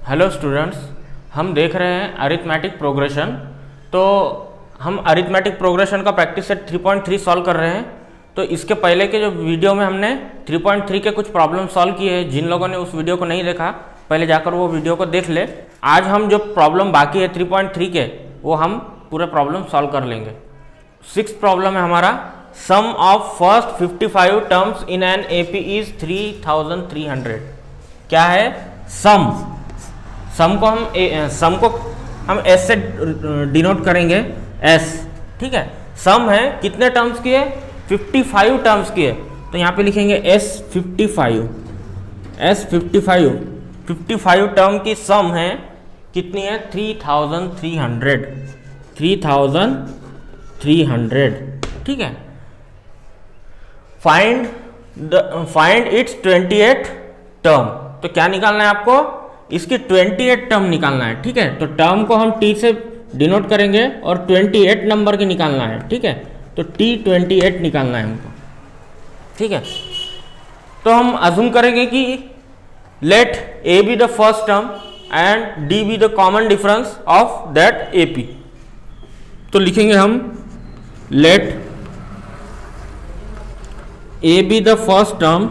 Hello students, हम देख रहे हैं अरिथमेटिक प्रोग्रेशन। तो हम अरिथमेटिक प्रोग्रेशन का प्रैक्टिस सेट 3.3 सॉल्व कर रहे हैं। तो इसके पहले के जो वीडियो में हमने 3.3 के कुछ प्रॉब्लम सॉल्व किए हैं। जिन लोगों ने उस वीडियो को नहीं देखा, पहले जाकर वो वीडियो को देख ले। आज हम जो प्रॉब्लम बाकी है 3.3 के, वो हम पूरे प्रॉब्लम सॉल्व कर लेंगे। 6th प्रॉब्लम है हमारा, sum of first 55 terms in an AP is 3300। क्या है? सम को हम एस से डिनोट करेंगे, एस। ठीक है, सम है कितने टर्म्स की है? 55 टर्म्स की है। तो यहाँ पे लिखेंगे एस 55। 55 टर्म की सम है कितनी है? 3300। ठीक है। Find its 28 term. तो क्या निकालना है आपको? इसकी 28 टर्म निकालना है। ठीक है, तो टर्म को हम टी से डिनोट करेंगे और 28 नंबर की निकालना है। ठीक है, तो T28 निकालना है हमको। ठीक है, तो हम अज्यूम करेंगे कि let A be the first term and D be the common difference of that AP। तो लिखेंगे हम let A be the first term,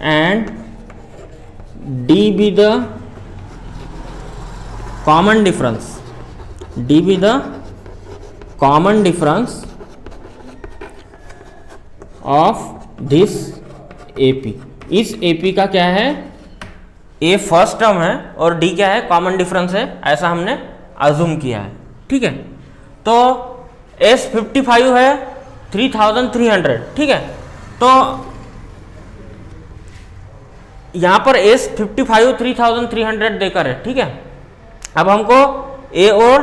and D be the common difference, of this AP। इस AP का क्या है? A first term है और D क्या है? कॉमन डिफरेंस है, ऐसा हमने अज्यूम किया है। ठीक है, तो S 55 है 3300। ठीक है, तो यहां पर S 55 3300 देकर है। ठीक है, अब हमको A और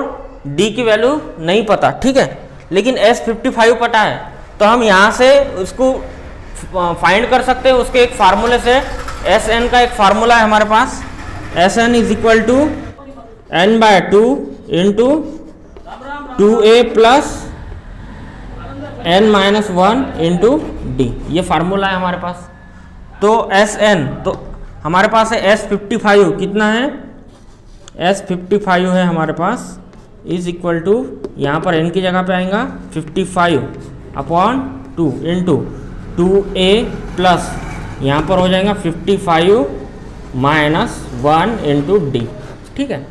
D की वैल्यू नहीं पता। ठीक है, लेकिन S 55 पता है, तो हम यहां से उसको फाइंड कर सकते हैं उसके एक फार्मूले से। Sn का एक फार्मूला है हमारे पास, Sn is equal to n/2 into 2a plus n-1 into d. ये फार्मूला है हमारे पास। तो Sn, तो हमारे पास है S 55 कितना है? S 55 है हमारे पास, इज इक्वल टू, यहाँ पर n की जगह पे आएगा 55/2 इंटू 2a प्लस यहाँ पर हो जाएगा 55 - 1 इंटू डी। ठीक है,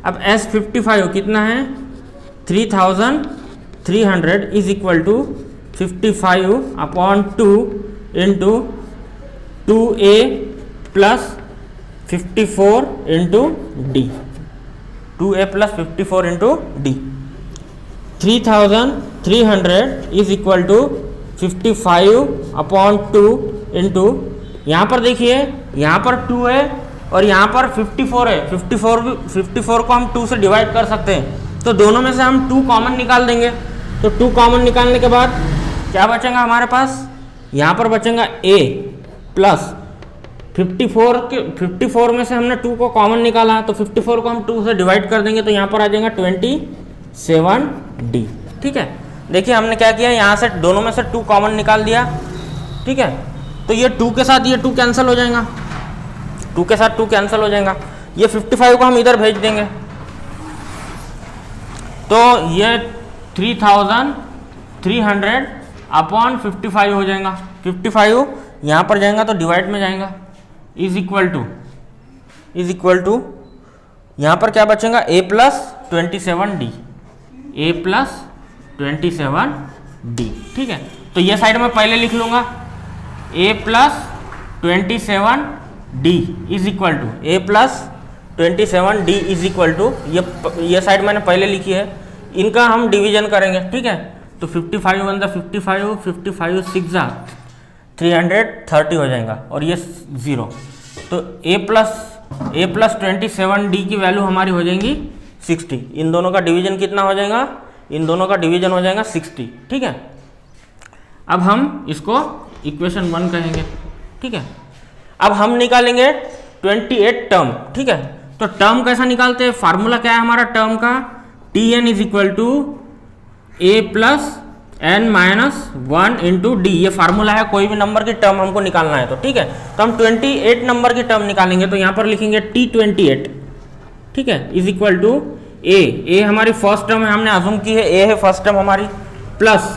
अब S 55 कितना है? 3300 is equal to 55/2 into 2a plus 54 into d. 2a plus 54 into d. 3300 is equal to 55/2 into, यहाँ पर देखिए, यहाँ पर 2 है और यहाँ पर 54 है। 54 को हम 2 से डिवाइड कर सकते हैं, तो दोनों में से हम 2 कॉमन निकाल देंगे। तो 2 कॉमन निकालने के बाद क्या बचेगा हमारे पास? यहाँ पर बचेगा A प्लस 54 में से हमने 2 को कॉमन निकाला, तो 54 को हम 2 से डिवाइड कर देंगे, तो यहाँ पर आ जाएगा 27D। ठीक है, देखिए हमने क्या किया, यहाँ से दोनों में से 2 कॉमन निकाल दिया। ठीक है, तो ये 2 के साथ ये 2 कैंसिल हो जाएगा, 2 के साथ 2 कैंसिल हो जाएगा। ये 55 को हम इधर भेज देंगे, तो ये 3300/55 हो जाएगा। 55 यहाँ पर जाएगा तो डिवाइड में जाएगा, इज इक्वल टू यहाँ पर क्या बचेगा? A plus 27D। ठीक है, तो ये साइड में पहले लिख लूँगा, A plus 27D is equal to, A plus 27D is equal to, ये साइड मैंने पहले लिखी है। इनका हम डिवीजन करेंगे। ठीक है, तो 55 × 55, 55 6 330 हो जाएगा और ये 0। तो A प्लस 27D की वैल्यू हमारी हो जाएंगी 60। इन दोनों का डिवीजन कितना हो जाएगा? इन दोनों का डिवीजन हो जाएगा 60। ठीक है, अब हम इसको इक्वेशन 1 कहेंगे। ठीक है, अब हम निकालेंगे 28 टर्म। ठीक है, तो टर्म कैसा निकालते हैं? फार्मूला क्या है हमारा टर्म का? Tn is equal to A plus n minus 1 into d, ये फार्मूला है, कोई भी नंबर की टर्म हमको निकालना है तो ठीक है। तो हम 28 नंबर की टर्म निकालेंगे, तो यहाँ पर लिखेंगे T28, ठीक है, इज इक्वल टू ए हमारी फर्स्ट टर्म है, हमने अज्यूम की है ए है फर्स्ट टर्म हमारी, प्लस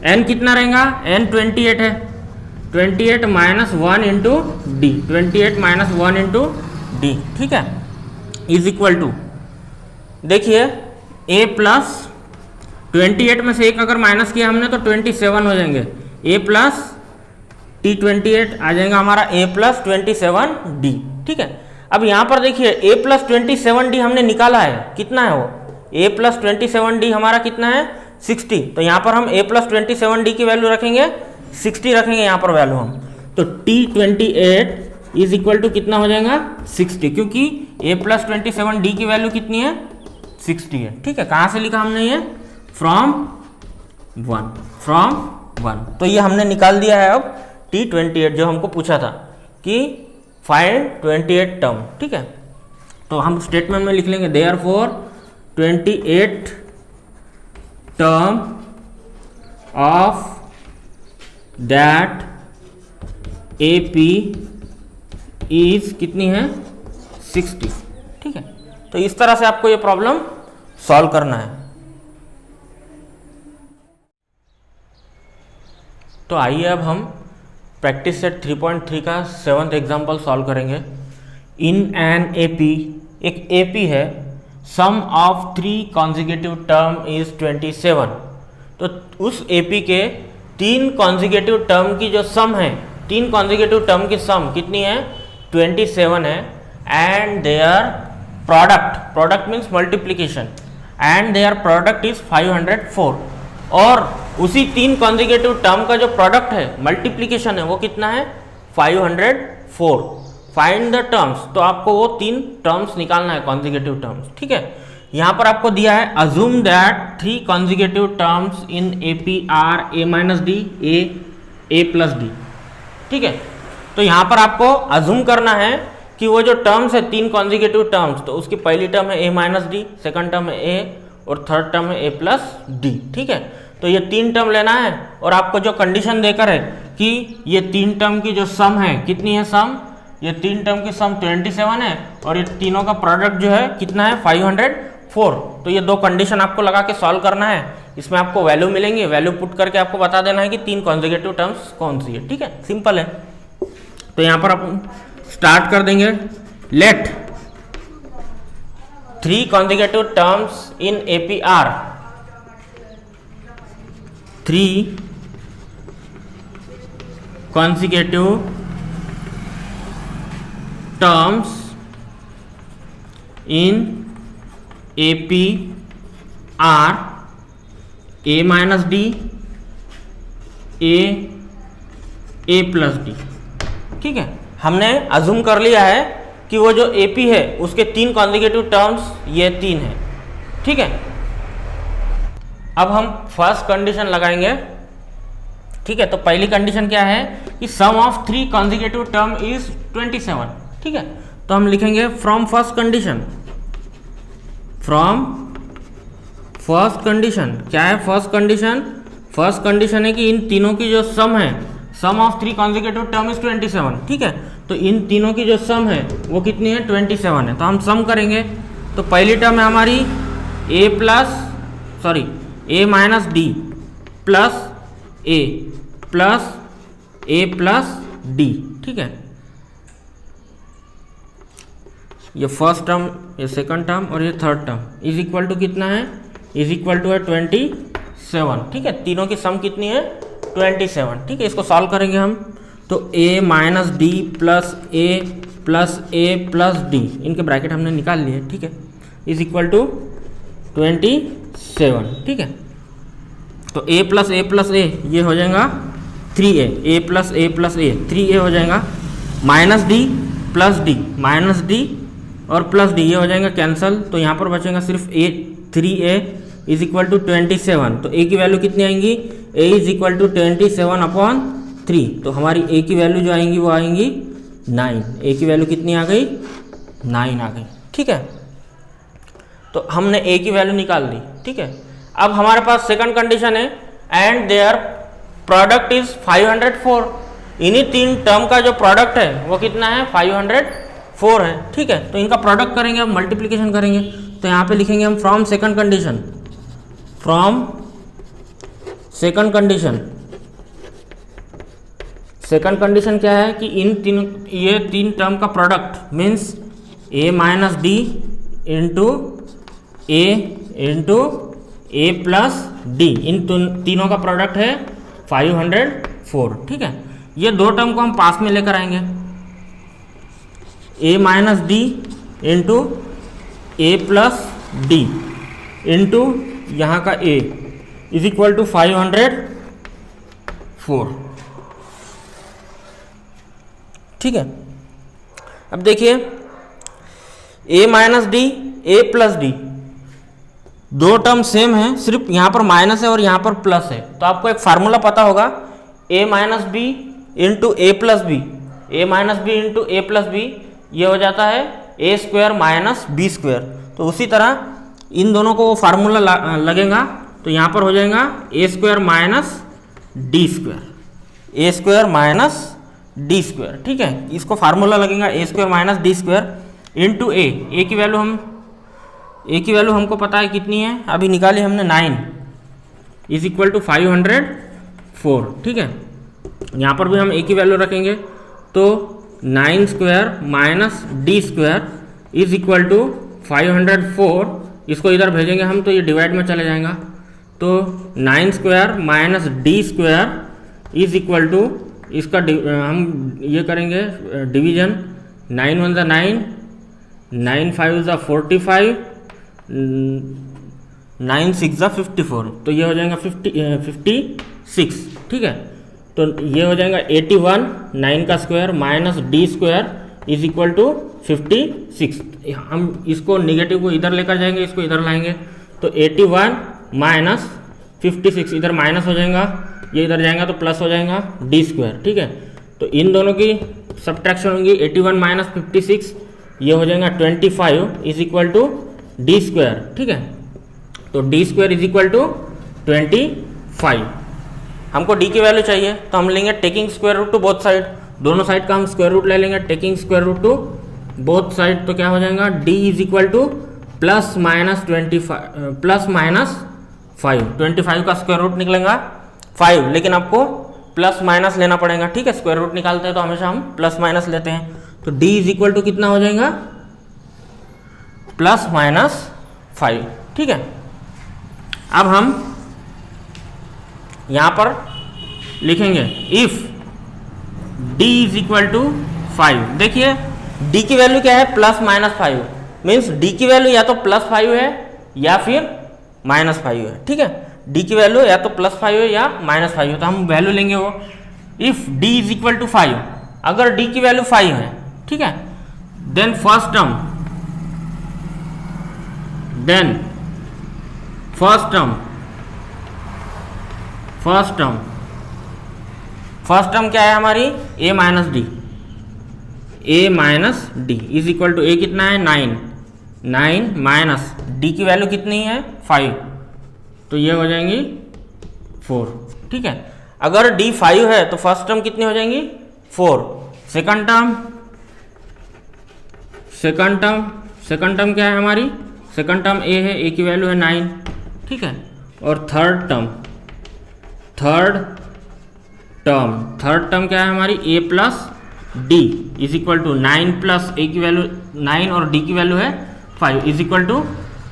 n कितना रहेगा, n 28 है, 28 minus 1 into D, 28 minus 1 into D, ठीक है, इज इक्वल टू, देखिए a प्लस 28 में से एक अगर माइनस किया हमने तो 27 हो जाएंगे, a प्लस T28 आ जाएगा हमारा a प्लस 27d, ठीक है। अब यहाँ पर देखिए a प्लस 27d हमने निकाला है, कितना है वो, a प्लस 27d हमारा कितना है 60, तो यहाँ पर हम a प्लस 27d की वैल्यू रखेंगे 60 रखेंगे यहाँ पर वैल्यू हम, तो T28 इज इक्वल टू कितना हो जाएगा 60, क्योंकि a प्लस 27d की वैल्यू कितनी है 60 है, ठीक है। कहाँ से लिखा हमने ये, फ्रॉम 1, तो ये हमने निकाल दिया है अब T28 जो हमको पूछा था कि फाइंड 28 टर्म, ठीक है। तो हम स्टेटमेंट में लिख लेंगे therefore 28 term of that AP is कितनी है 60, ठीक है। तो इस तरह से आपको ये प्रॉब्लम सॉल्व करना है। तो आइए अब हम प्रैक्टिस सेट 3.3 का 7th एग्जाम्पल सॉल्व करेंगे। इन एन AP, एक AP है, sum of 3 consecutive term is 27, तो उस AP के 3 कॉन्जिक्यूटिव टर्म की जो सम है, 3 कॉन्जिक्यूटिव टर्म की सम कितनी है 27 है, and their product means multiplication, and their product is 504, और उसी 3 कॉन्जिक्यूटिव टर्म का जो प्रोडक्ट है मल्टीप्लीकेशन है वो कितना है 504। फाइंड द टर्म्स, तो आपको वो 3 टर्म्स निकालना है कॉन्जिक्यूटिव टर्म्स, ठीक है। यहाँ पर आपको दिया है assume that 3 consecutive terms in AP are a minus d, a plus d, ठीक है। तो यहाँ पर आपको अज्यूम करना है कि वो जो टर्म्स है 3 कॉन्जिक्यूटिव टर्म्स, तो उसकी पहली टर्म है a minus D, second term है a और थर्ड टर्म है a प्लस डी, ठीक है। तो ये 3 टर्म लेना है, और आपको जो कंडीशन देकर है कि ये 3 टर्म की जो सम है कितनी है सम, ये 3 टर्म की सम 27 है, और ये तीनों का प्रोडक्ट जो है कितना है 504। तो ये 2 कंडीशन आपको लगा के सॉल्व करना है, इसमें आपको वैल्यू मिलेंगे, वैल्यू पुट करके आपको बता देना है कि 3 कॉन्जिक्यूटिव टर्म्स कौन सी है, ठीक है, सिंपल है। तो यहाँ पर आप स्टार्ट कर देंगे, late 3 consecutive terms in AP are 3 consecutive terms in AP are a minus d, a plus d, ठीक है। हमने अज्यूम कर लिया है कि वो जो AP है उसके 3 कॉन्जिक्यूटिव टर्म्स ये 3 है, ठीक है। अब हम फर्स्ट कंडीशन लगाएंगे, ठीक है। तो पहली कंडीशन क्या है कि सम ऑफ 3 कॉन्जिक्यूटिव टर्म इज 27, ठीक है। तो हम लिखेंगे from first condition, from first condition क्या है फर्स्ट कंडीशन, फर्स्ट कंडीशन है कि इन तीनों की जो सम है, sum of 3 consecutive term is 27, ठीक है। तो इन तीनों की जो सम है वो कितनी है 27 है। तो हम सम करेंगे, तो पहली टर्म है हमारी a minus d plus a plus d, ठीक है। ये फर्स्ट टर्म, ये सेकंड टर्म और ये third term is equal to कितना है, इज इक्वल टू है 27, ठीक है। तीनों की सम कितनी है 27, ठीक है। इसको सॉल्व करेंगे हम, तो a minus d plus a plus D, इनके ब्रैकेट हमने निकाल लिए, ठीक है, इज इक्वल टू 27, ठीक है। तो a प्लस a ये हो जाएगा 3a, a plus a 3a हो जाएगा, minus d plus D, minus D और प्लस डी ये हो जाएगा कैंसल, तो यहाँ पर बचेगा सिर्फ a, 3a is equal to 27। तो a की वैल्यू कितनी आएंगी, a इज इक्वल टू 27/3, तो हमारी a की वैल्यू जो आएंगी वो आएंगी 9, a की वैल्यू कितनी आ गई 9 आ गई, ठीक है। तो हमने a की वैल्यू निकाल ली, ठीक है। अब हमारे पास सेकंड कंडीशन है एंड देयर प्रोडक्ट इज 504। इन्हीं तीन टर्म का जो प्रोडक्ट है वो कितना है, 504 है। ठीक है, तो इनका प्रोडक्ट करेंगे, हम मल्टीप्लिकेशन करेंगे, तो यहाँ पे लिखेंगे हम from second condition, from second condition. Second condition क्या है कि ये तीन टर्म का product means a minus D into A plus D, इन तीनों का प्रोडक्ट है 504। ठीक है, ये दो टर्म को हम पास में लेकर आएंगे, a minus D into A plus D into यहाँ का a इज इक्वल टू 504। ठीक है, अब देखिए a minus D A plus D, दो टर्म सेम है, सिर्फ यहाँ पर माइनस है और यहाँ पर प्लस है। तो आपको एक फार्मूला पता होगा, a minus b into A plus b, a minus b into A plus b, ये हो जाता है a square minus b square. तो उसी तरह इन दोनों को वो फार्मूला लगेगा, तो यहाँ पर हो जाएगा A square minus D square, A square minus D square. ठीक है, इसको फार्मूला लगेगा A square minus D square into A की वैल्यू हमको पता है कितनी है, अभी निकाली हमने 9 इज इक्वल टू 504। ठीक है, यहाँ पर भी हम ए की वैल्यू रखेंगे, तो 9 square minus D square is equal to 504। इसको इधर भेजेंगे हम तो ये डिवाइड में चले जाएगा, तो 9 square minus D square is equal to, इसका हम ये करेंगे डिवीजन, 9 1 ज़ा 9, 9 5 ज़ा 45, 9 6 ज़ा 54, तो ये हो जाएगा 56। ठीक है, तो ये हो जाएगा 81, 9 का square minus D square is equal to 56। हम इसको निगेटिव को इधर लेकर जाएंगे, इसको इधर लाएंगे, तो 81 माइनस 56, इधर माइनस हो जाएगा, ये इधर जाएगा तो प्लस हो जाएगा डी स्क्वायर। ठीक है, तो इन दोनों की सब्ट्रैक्शन होगी, 81 माइनस 56, ये हो जाएगा 25 is equal to d square. ठीक है, तो d square is equal to 25। हमको डी की वैल्यू चाहिए, तो हम लेंगे taking square root to both side, दोनों साइड का हम स्क्वायर रूट ले लेंगे, taking square root to both side, तो क्या हो जाएगा d is equal to plus minus 5, 25 का स्क्वायर रूट निकलेगा 5, लेकिन आपको प्लस माइनस लेना पड़ेगा। ठीक है, स्क्वायर रूट निकालते हैं तो हमेशा हम प्लस माइनस लेते हैं, तो d इज इक्वल टू कितना हो जाएगा, प्लस माइनस 5। ठीक है, अब हम यहां पर लिखेंगे if d is equal to 5। देखिए d की वैल्यू क्या है, प्लस माइनस 5, मीन्स d की वैल्यू या तो प्लस 5 है या फिर माइनस 5 है। ठीक है, d की वैल्यू या तो प्लस 5 है या माइनस 5 है, तो हम वैल्यू लेंगे वो, if d is equal to 5, अगर d की वैल्यू 5 है, ठीक है, देन फर्स्ट टर्म क्या है हमारी, a minus d is equal to, a कितना है 9 माइनस d की वैल्यू कितनी है 5, तो ये हो जाएंगी 4। ठीक है, अगर d 5 है तो फर्स्ट टर्म कितनी हो जाएंगी 4, सेकंड टर्म क्या है हमारी, सेकंड टर्म a है, a की वैल्यू है 9। ठीक है, और थर्ड टर्म क्या है हमारी, a plus d is equal to 9 plus a की वैल्यू 9 और d की वैल्यू है 5 इज इक्वल टू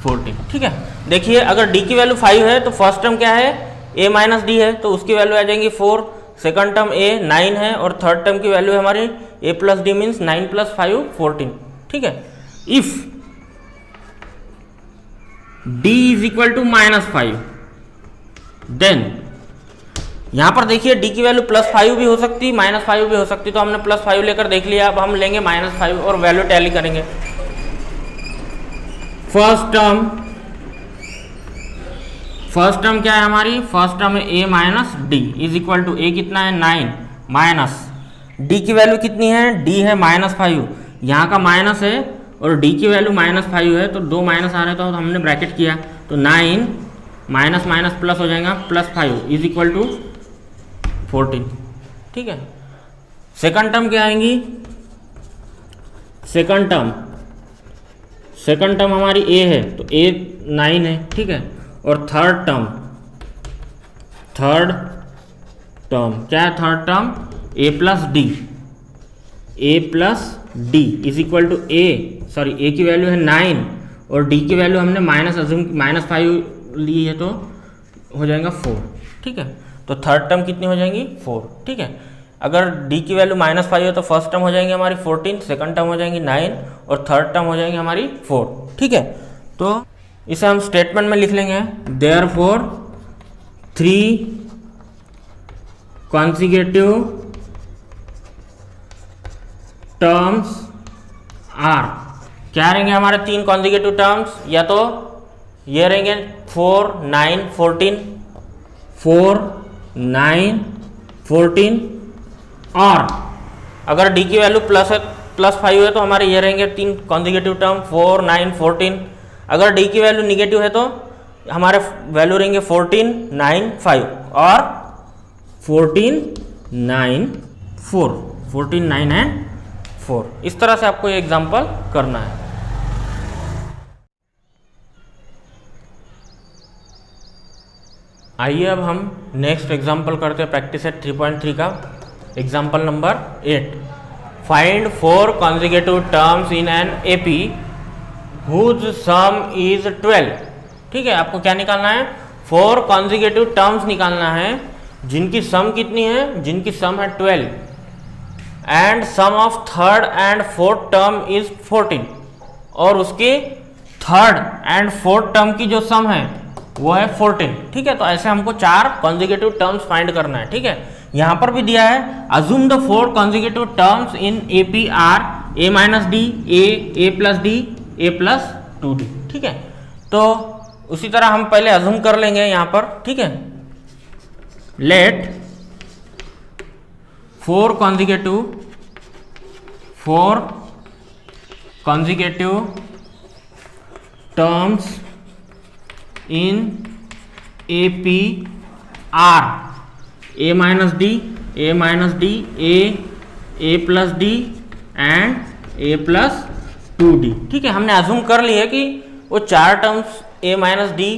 14। ठीक है, देखिए अगर d की वैल्यू 5 है तो फर्स्ट टर्म क्या है, a माइनस डी है, तो उसकी वैल्यू आ जाएंगी 4, सेकंड टर्म a 9 है और थर्ड टर्म की वैल्यू है हमारी a plus d means 9 plus 5 14। ठीक है, if d is equal to -5, then यहाँ पर देखिए d की वैल्यू +5 भी हो सकती, -5 भी हो सकती, तो हमने +5 लेकर देख लिया। अब हम लेंगे -5 और वैल्यू टैली करेंगे। फर्स्ट टर्म क्या है हमारी, फर्स्ट टर्म है a minus d is equal to, a कितना है 9 माइनस d की वैल्यू कितनी है, d है -5, यहाँ का माइनस है और d की वैल्यू -5 है, तो दो माइनस आ रहे तो हमने ब्रैकेट किया, तो 9 माइनस माइनस प्लस हो जाएगा, +5 इज इक्वल टू 14। ठीक है, सेकंड टर्म क्या आएंगी? सेकंड टर्म हमारी ए है तो ए 9 है। ठीक है, और थर्ड टर्म क्या है? Third term A plus D is equal to A की वैल्यू है 9 और डी की वैल्यू हमने -5 ली है तो हो जाएगा 4। ठीक है, तो थर्ड टर्म कितनी हो जाएंगी? 4। ठीक है, अगर डी की वैल्यू -5 हो तो फर्स्ट टर्म हो जाएंगी हमारी 14, सेकंड टर्म हो जाएंगी 9 और थर्ड टर्म हो जाएंगी हमारी 4। ठीक है, तो इसे हम स्टेटमेंट में लिख लेंगे, देयरफॉर 3 कॉन्जिक्यूटिव टर्म्स आर। क्या रहेंगे हमारे 3 कॉन्जिक्यूटिव टर्म्स? या तो ये रहेंगे 4, 9, 14, 4, 9, 14, और अगर डी की वैल्यू +5 है तो हमारे ये रहेंगे 3 कॉन्जिक्यूटिव टर्म 4, 9, 14। अगर डी की वैल्यू निगेटिव है तो हमारे वैल्यू रहेंगे 14, 9, 5 और 14, 9, 4, 14, 9 एंड 4। इस तरह से आपको ये एग्जाम्पल करना है। आइए अब हम नेक्स्ट एग्जाम्पल करते हैं प्रैक्टिस सेट 3.3 का। Example number 8, find 4 consecutive terms in an AP whose sum is 12। ठीक है, आपको क्या निकालना है? 4 कॉन्जिक्यूटिव टर्म्स निकालना है जिनकी सम कितनी है? जिनकी सम है 12 and sum of third and fourth term is 14 और उसके थर्ड एंड फोर्थ टर्म की जो सम है वो है 14। ठीक है, तो ऐसे हमको 4 कॉन्जिक्यूटिव टर्म्स फाइंड करना है। ठीक है, यहां पर भी दिया है, assume the 4 consecutive terms in AP are a minus d, a plus d, a plus 2d। ठीक है, तो उसी तरह हम पहले अज्यूम कर लेंगे यहां पर। ठीक है, late 4 consecutive terms in AP are a minus d, a plus d and a plus 2d। ठीक है, हमने अज्यूम कर लिया कि वो 4 terms a minus d,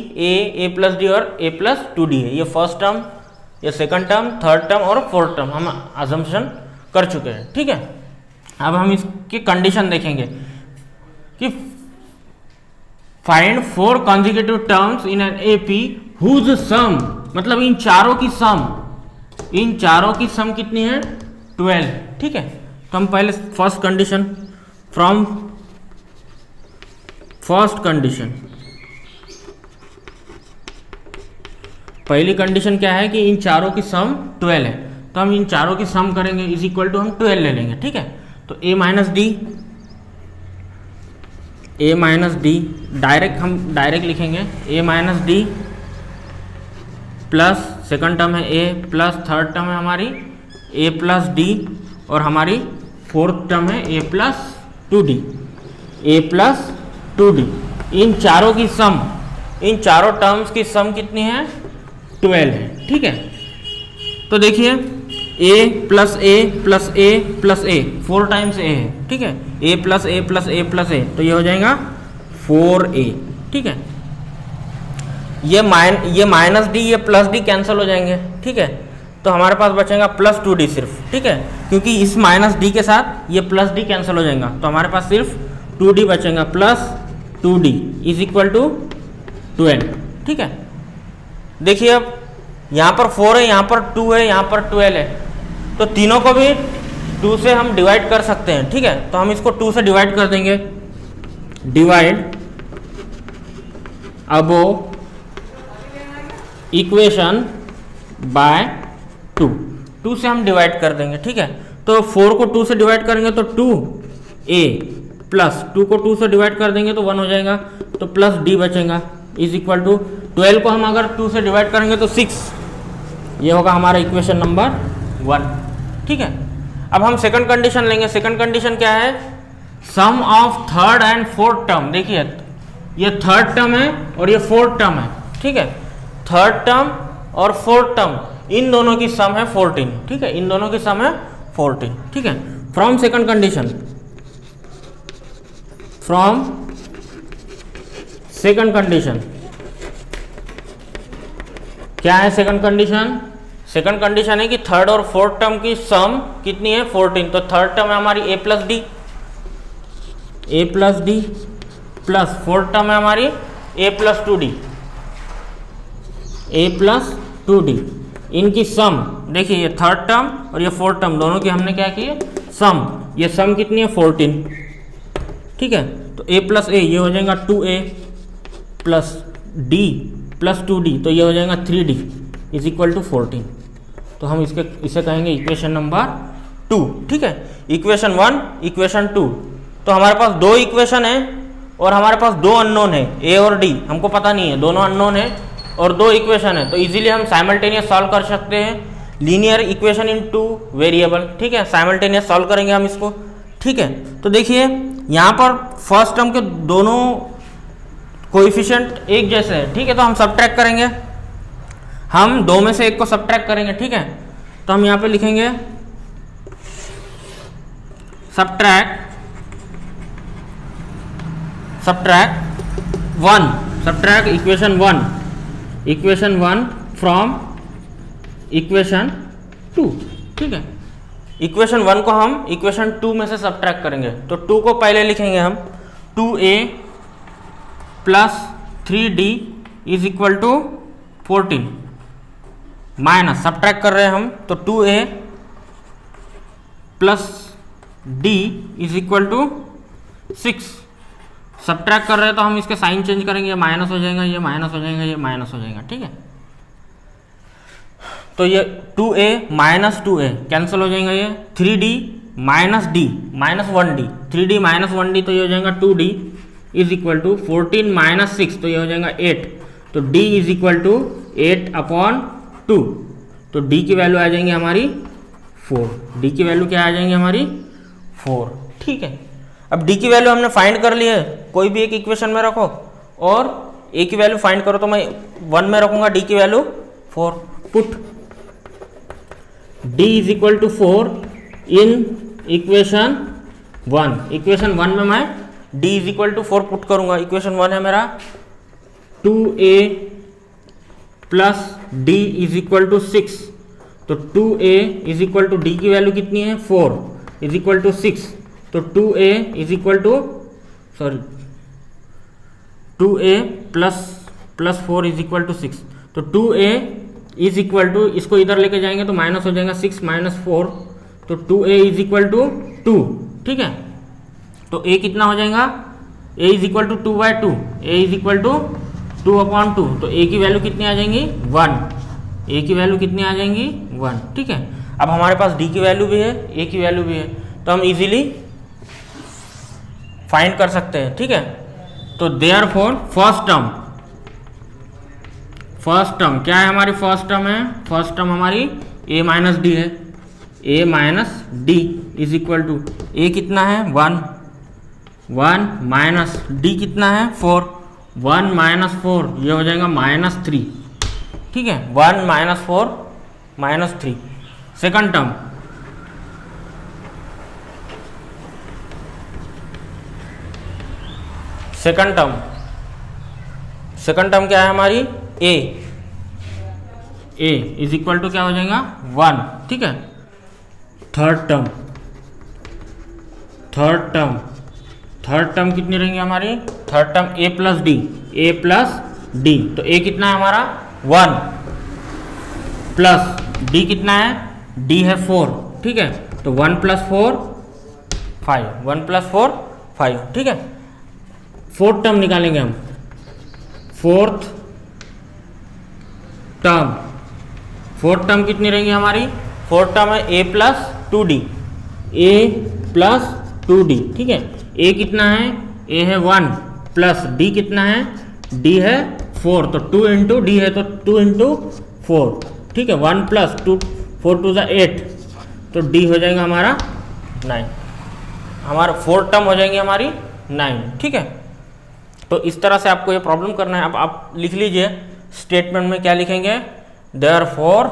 a plus D और a प्लस 2d है। ये फर्स्ट टर्म, ये सेकंड टर्म, थर्ड टर्म और फोर्थ टर्म हम अजम्पशन कर चुके हैं। ठीक है, अब हम इसकी कंडीशन देखेंगे कि find 4 consecutive terms in an AP whose sum, मतलब इन चारों की सम कितनी है? 12। ठीक है, तो हम पहले फर्स्ट कंडीशन पहली कंडीशन क्या है कि इन चारों की सम 12 है, तो हम इन चारों की सम करेंगे इज इक्वल टू हम 12 ले लेंगे। ठीक है, तो a माइनस डी डायरेक्ट लिखेंगे, a minus d plus second term है a प्लस थर्ड टर्म है हमारी a प्लस डी और हमारी फोर्थ टर्म है a प्लस 2d। इन चारों टर्म्स की सम कितनी है? 12 है। ठीक है, तो देखिए a plus a plus a plus a 4 times a है। ठीक है, a plus a plus a plus a, तो ये हो जाएगा 4a। ठीक है, ये माइनस डी, ये प्लस डी कैंसिल हो जाएंगे। ठीक है, तो हमारे पास बचेगा प्लस 2d सिर्फ। ठीक है, क्योंकि इस माइनस डी के साथ ये प्लस डी कैंसिल हो जाएगा, तो हमारे पास सिर्फ 2d बचेगा, plus 2d is equal to 12। ठीक है, देखिए अब यहाँ पर 4 है, यहाँ पर 2 है, यहाँ पर 12 है, तो तीनों को भी 2 से हम डिवाइड कर सकते हैं। ठीक है, तो हम इसको 2 से डिवाइड कर देंगे, डिवाइड अबोव इक्वेशन बाय 2 से हम डिवाइड कर देंगे। ठीक है, तो 4 को 2 से डिवाइड करेंगे तो 2a प्लस 2 को 2 से डिवाइड कर देंगे तो 1 हो जाएगा, तो प्लस d बचेगा इज इक्वल टू 12 को हम अगर 2 से डिवाइड करेंगे तो 6। ये होगा हमारा इक्वेशन नंबर 1। ठीक है, अब हम सेकंड कंडीशन लेंगे। सेकंड कंडीशन क्या है? Sum of third and fourth term. देखिए ये थर्ड टर्म है और ये फोर्थ टर्म है। ठीक है, थर्ड टर्म और फोर्थ टर्म, इन दोनों की सम है 14, ठीक है, इन दोनों की सम है 14, ठीक है। From second condition, from second condition क्या है सेकंड कंडीशन? सेकंड कंडीशन है कि थर्ड और फोर्थ टर्म की सम कितनी है 14, तो थर्ड टर्म है हमारी a plus D plus fourth term है हमारी a प्लस 2d, इनकी सम देखिए, ये थर्ड टर्म और ये फोर्थ टर्म दोनों की हमने क्या की है सम, ये सम कितनी है 14, ठीक है। तो a प्लस ए ये हो जाएगा 2a plus d plus 2d, तो ये हो जाएगा 3d इज इक्वल टू 14। तो हम इसे कहेंगे इक्वेशन नंबर 2, ठीक है। इक्वेशन 1, इक्वेशन 2, तो हमारे पास दो इक्वेशन है और हमारे पास दो अननोन है a और d, हमको पता नहीं है, दोनों अननोन है और दो इक्वेशन है, तो इजीली हम साइमल्टेनियस सॉल्व कर सकते हैं लीनियर इक्वेशन इन 2 वेरिएबल, ठीक है। साइमल्टेनियस सॉल्व करेंगे हम इसको, ठीक है। तो देखिए यहाँ पर फर्स्ट टर्म के दोनों कोएफिशिएंट एक जैसे हैं, ठीक है, तो हम सबट्रैक्ट करेंगे, हम दो में से एक को सबट्रैक्ट करेंगे, ठीक है। तो हम यहाँ पे लिखेंगे subtract 1, subtract equation 1 from equation 2, ठीक है। इक्वेशन 1 को हम इक्वेशन 2 में से सबट्रैक्ट करेंगे, तो 2 को पहले लिखेंगे हम 2a plus 3d is equal to 14 minus, subtract कर रहे हैं हम, तो 2a plus d is equal to 6, subtract कर रहे हैं तो हम इसके साइन चेंज करेंगे, ये माइनस हो जाएगा, ये माइनस हो जाएगा, ये माइनस हो जाएगा, ठीक है। तो ये 2a माइनस 2a कैंसिल हो जाएगा, ये 3d minus d minus 1d, 3d minus 1d, तो ये हो जाएगा 2d is equal to 14 minus 6, तो ये हो जाएगा 8, तो d is equal to 8 upon 2, तो d की वैल्यू आ जाएंगी हमारी 4, d की वैल्यू क्या आ जाएंगी हमारी 4, ठीक है। अब d की वैल्यू हमने फाइंड कर ली है, कोई भी एक इक्वेशन में रखो और a की वैल्यू फाइंड करो, तो मैं 1 में रखूंगा d की value 4, put d is equal to 4 in equation 1, equation 1 में मैं d is equal to 4 put करूंगा, इक्वेशन 1 है मेरा 2a plus d is equal to 6, तो 2a is equal to d की वैल्यू कितनी है 4 इज इक्वल टू 6, तो 2a is equal to 2a plus 4 is equal to 6, तो 2a इज इक्वल टू, इसको इधर लेके जाएंगे तो माइनस हो जाएगा 6 माइनस 4, तो 2a इज इक्वल टू 2, ठीक है। तो a कितना हो जाएगा, a is equal to 2/2, a is equal to 2/2, तो a की वैल्यू कितनी आ जाएंगी 1, a की वैल्यू कितनी आ जाएंगी 1, ठीक है। अब हमारे पास d की वैल्यू भी है, a की वैल्यू भी है, तो हम इजीली फाइंड कर सकते हैं, ठीक है। तो देयरफॉर फर्स्ट टर्म क्या है हमारी, फर्स्ट टर्म है, फर्स्ट टर्म हमारी a माइनस डी है, a minus d is equal to a कितना है 1 माइनस d कितना है 4, 1 माइनस 4 ये हो जाएगा -3, ठीक है, 1 minus 4 -3। Second term second term क्या है हमारी a इज इक्वल टू क्या हो जाएगा 1, ठीक है। थर्ड टर्म कितनी रहेंगी हमारी, third term a plus D, तो a कितना है हमारा 1 प्लस d कितना है, d है 4, ठीक है, तो 1 प्लस 4 5, ठीक है। फोर्थ टर्म निकालेंगे हम, फोर्थ टर्म कितनी रहेंगी हमारी, फोर्थ टर्म है a प्लस 2d, ठीक है। a कितना है, a है 1 प्लस d कितना है, d है 4, तो 2 इंटू डी है, तो 2 इंटू 4, ठीक है, 1 प्लस 2 4 2 8, तो d हो जाएगा हमारा 9, हमारा फोर्थ टर्म हो जाएंगी हमारी 9, ठीक है। तो इस तरह से आपको ये प्रॉब्लम करना है। अब आप लिख लीजिए स्टेटमेंट में क्या लिखेंगे, देयरफॉर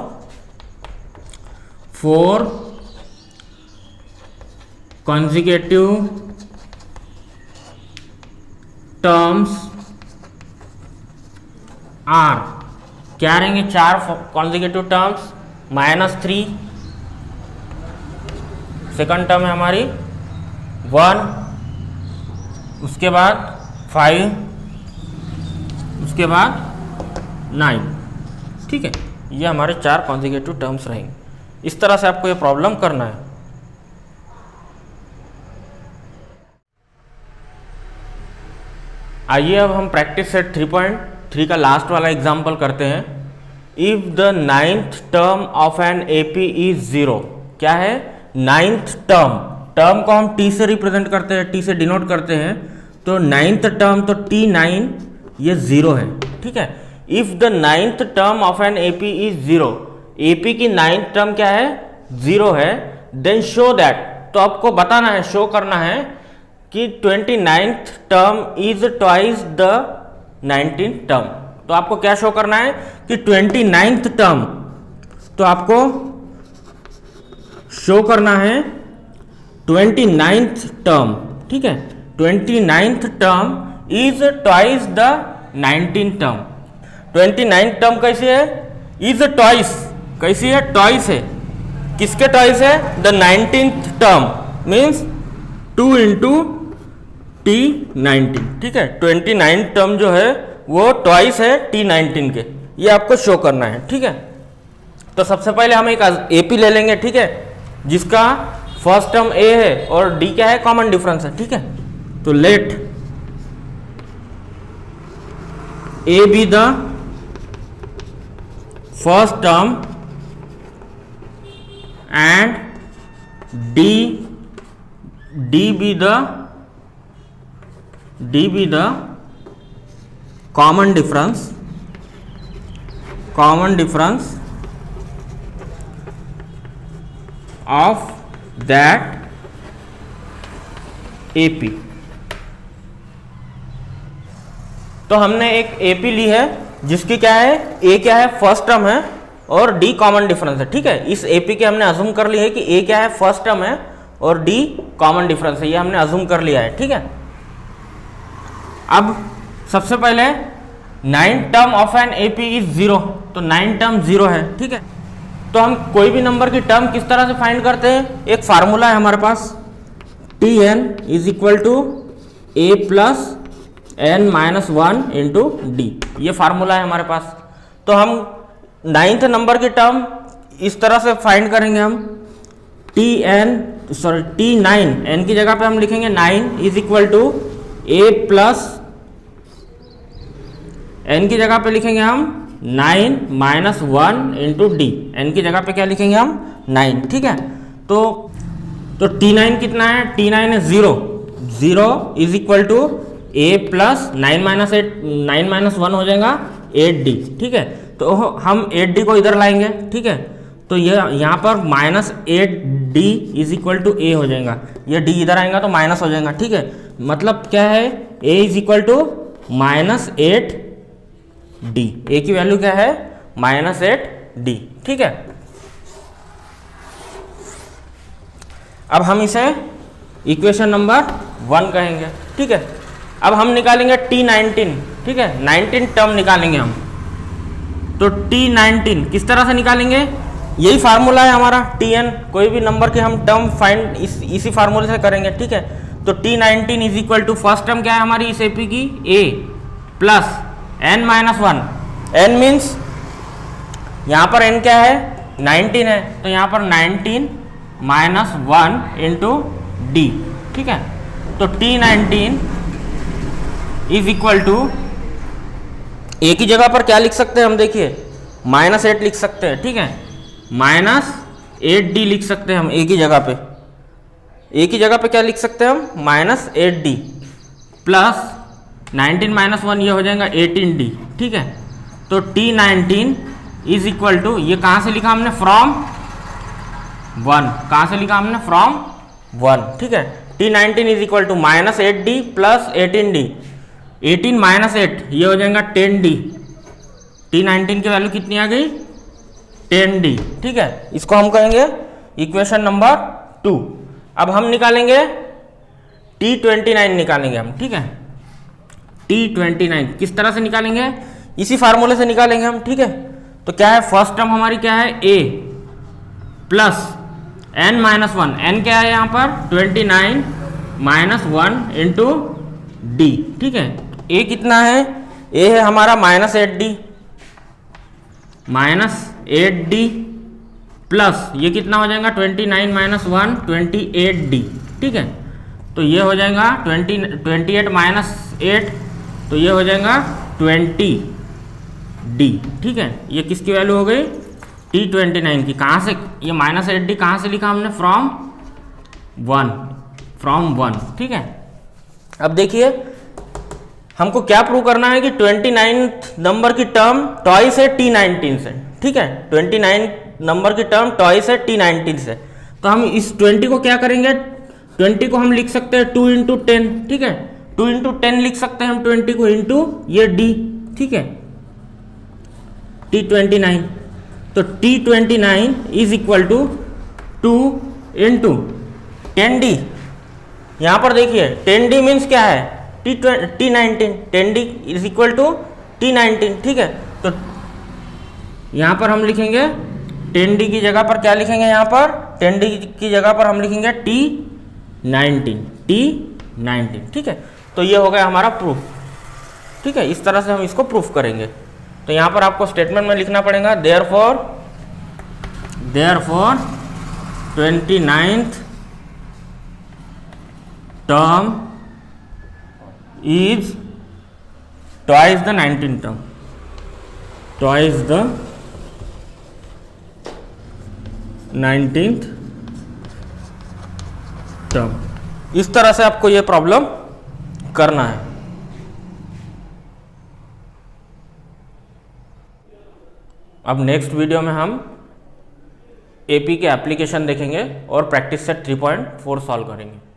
4 consecutive टर्म्स आर, क्या रहेंगे 4 कॉन्जिक्यूटिव टर्म्स, -3, सेकंड टर्म है हमारी 1, उसके बाद 5, उसके बाद 9। ठीक है, ये हमारे 4 कॉन्जिक्यूटिव टर्म्स रहेंगे। इस तरह से आपको ये प्रॉब्लम करना है। आइए अब हम प्रैक्टिस सेट 3.3 का लास्ट वाला एग्जाम्पल करते हैं। If the 9th term of N AP is 0, क्या है 9th टर्म को हम टी से रिप्रेजेंट करते हैं, टी से डिनोट करते हैं, तो 9th टर्म तो T9 ये 0 है। ठीक है, if the 9th term of N AP is 0, AP की 9th टर्म क्या है 0 है, देन शो दैट, तो आपको बताना है, शो करना है कि 29th term is twice the 19th term. तो आपको क्या शो करना है कि 29th टर्म, तो आपको शो करना है 29th टर्म। ठीक है, 29th term is twice the 19th term. 29th term कैसी है, इज ट्वाइस, कैसी है ट्वाइस है, किसके ट्वाइस है, the 19th term means 2 into T19। ठीक है, 29 टर्म जो है वो ट्वाइस है T19 के, ये आपको शो करना है। ठीक है, तो सबसे पहले हम एक एपी ले लेंगे, ठीक है, जिसका फर्स्ट टर्म ए है और डी क्या है, कॉमन डिफरेंस है। ठीक है, तो let a be the first term and d be the common difference of that AP। तो हमने एक AP ली है जिसकी क्या है, A क्या है फर्स्ट टर्म है और D कॉमन डिफरेंस है। ठीक है, इस AP के हमने अज्यूम कर लिया है कि A क्या है फर्स्ट टर्म है और D कॉमन डिफरेंस है, ये हमने अज्यूम कर लिया है। ठीक है, अब सबसे पहले 9 term of N AP is 0, तो 9 टर्म 0 है। ठीक है, तो हम कोई भी नंबर की टर्म किस तरह से फाइंड करते हैं, एक फार्मूला है हमारे पास, Tn is equal to a plus n minus 1 into d, ये फार्मूला है हमारे पास। तो हम 9th नंबर की टर्म इस तरह से फाइंड करेंगे, हम T9, n की जगह पे हम लिखेंगे 9 is equal to a plus n की जगह पे लिखेंगे हम 9 माइनस 1 इंटू डी, एन की जगह पे क्या लिखेंगे हम 9। ठीक है, तो T9 कितना है, T9 है 0 is equal to a plus 9 minus 1 हो जाएगा 8d। ठीक है, तो हम 8d को इधर लाएंगे। ठीक है, तो ये यहाँ पर minus 8d is equal to A हो जाएगा, ये d इधर आएगा तो माइनस हो जाएगा। ठीक है, मतलब क्या है, a is equal to minus 8d, a की वैल्यू क्या है माइनस 8d। ठीक है, अब हम इसे इक्वेशन नंबर 1 कहेंगे। ठीक है, अब हम निकालेंगे T19। ठीक है, 19 टर्म निकालेंगे हम, तो T19 किस तरह से निकालेंगे, यही फार्मूला है हमारा Tn, कोई भी नंबर के हम टर्म फाइंड इसी फार्मूले से करेंगे। ठीक है, तो T19 is equal to first term क्या है हमारी इस एपी की, a plus n minus 1, n means यहाँ पर n क्या है 19 है, तो यहाँ पर 19 माइनस 1 इंटू डी। ठीक है, तो T19 is equal to A की जगह पर क्या लिख सकते हैं हम, देखिए माइनस 8 लिख सकते हैं। ठीक है, माइनस 8d लिख सकते हैं हम ए की जगह पे, ए की जगह पे क्या लिख सकते हैं हम माइनस 8d प्लस 19 माइनस 1 ये हो जाएगा 18d। ठीक है, तो T19 इज इक्वल टू, ये कहाँ से लिखा हमने, फ्रॉम 1, कहाँ से लिखा हमने फ्रॉम 1। ठीक है, T19 is equal to minus 8d plus 18d, 18 minus 8 ये हो जाएगा 10d T19 की वैल्यू कितनी आ गई 10D, ठीक है। इसको हम कहेंगे इक्वेशन नंबर 2। अब हम निकालेंगे T29 निकालेंगे हम, ठीक है। T29 किस तरह से निकालेंगे, इसी फार्मूले से निकालेंगे हम, ठीक है। तो क्या है, फर्स्ट टर्म हमारी क्या है A plus n minus 1, n क्या है यहाँ पर 29 माइनस 1 इंटू डी, ठीक है। A कितना है, A है हमारा माइनस 8D प्लस ये कितना हो जाएगा 29 माइनस 1 28D, ठीक है। तो ये हो जाएगा 28 माइनस 8, तो ये हो जाएगा 20D, ठीक है। ये किसकी वैल्यू हो गई T29 की। कहाँ से ये माइनस 8D कहाँ से लिखा हमने, फ्रॉम 1, ठीक है। अब देखिए हमको क्या प्रूव करना है कि 29 नंबर की टर्म टॉइस है T19 से, ठीक है। 29 नंबर की टर्म टॉइस है T19 से। तो हम इस 20 को क्या करेंगे, 20 को हम लिख सकते हैं 2 इंटू 10, ठीक है। 2 इंटू 10 लिख सकते हैं हम 20 को इंटू ये D, ठीक है, T29। तो T29 is equal to 2 into 10D। यहाँ पर देखिए 10D मीन्स क्या है T19, 10D is equal to T19, ठीक है। तो यहाँ पर हम लिखेंगे 10D की जगह पर क्या लिखेंगे, यहाँ पर 10D की जगह पर हम लिखेंगे T19, ठीक है। तो ये हो गया हमारा प्रूफ, ठीक है। इस तरह से हम इसको प्रूफ करेंगे। तो यहाँ पर आपको स्टेटमेंट में लिखना पड़ेगा therefore 29th term is twice the 19th term, twice the 19th term। इस तरह से आपको ये प्रॉब्लम करना है। अब नेक्स्ट वीडियो में हम एपी के एप्लीकेशन देखेंगे और प्रैक्टिस सेट 3.4 सॉल्व करेंगे।